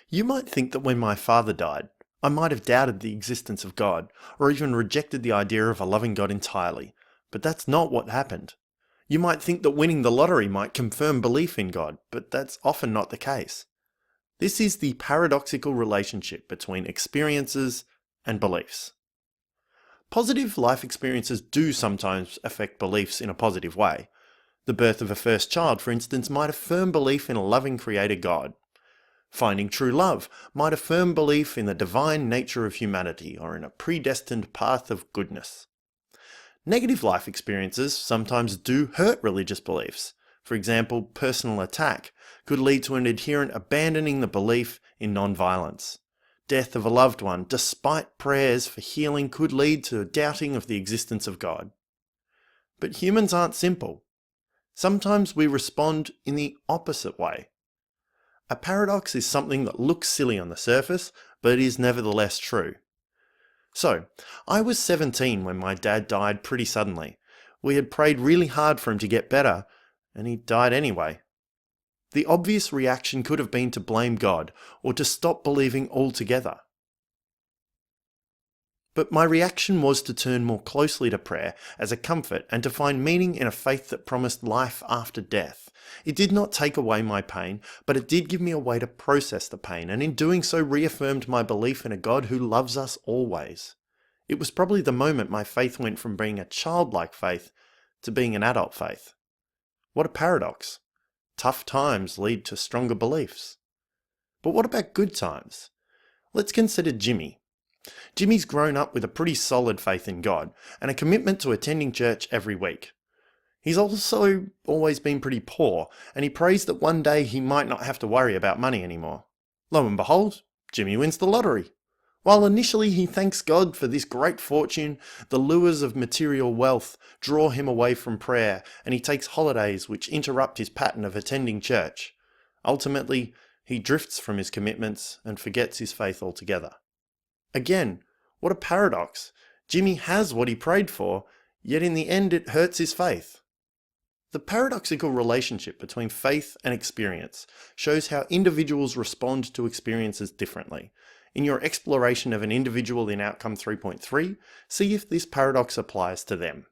You might think that when my father died, I might have doubted the existence of God, or even rejected the idea of a loving God entirely, but that's not what happened. You might think that winning the lottery might confirm belief in God, but that's often not the case. This is the paradoxical relationship between experiences and beliefs. Positive life experiences do sometimes affect beliefs in a positive way. The birth of a first child, for instance, might affirm belief in a loving creator God. Finding true love might affirm belief in the divine nature of humanity or in a predestined path of goodness. Negative life experiences sometimes do hurt religious beliefs. For example, personal attack could lead to an adherent abandoning the belief in non-violence. Death of a loved one, despite prayers for healing, could lead to a doubting of the existence of God. But humans aren't simple. Sometimes we respond in the opposite way. A paradox is something that looks silly on the surface, but is nevertheless true. So, I was 17 when my dad died pretty suddenly. We had prayed really hard for him to get better, and he died anyway. The obvious reaction could have been to blame God, or to stop believing altogether. But my reaction was to turn more closely to prayer as a comfort and to find meaning in a faith that promised life after death. It did not take away my pain, but it did give me a way to process the pain, and in doing so reaffirmed my belief in a God who loves us always. It was probably the moment my faith went from being a childlike faith to being an adult faith. What a paradox. Tough times lead to stronger beliefs. But what about good times? Let's consider Jimmy. Jimmy's grown up with a pretty solid faith in God and a commitment to attending church every week. He's also always been pretty poor, and he prays that one day he might not have to worry about money anymore. Lo and behold, Jimmy wins the lottery. While initially he thanks God for this great fortune, the lures of material wealth draw him away from prayer, and he takes holidays which interrupt his pattern of attending church. Ultimately, he drifts from his commitments and forgets his faith altogether. Again, what a paradox. Jimmy has what he prayed for, yet in the end it hurts his faith. The paradoxical relationship between faith and experience shows how individuals respond to experiences differently. In your exploration of an individual in Outcome 3.3, see if this paradox applies to them.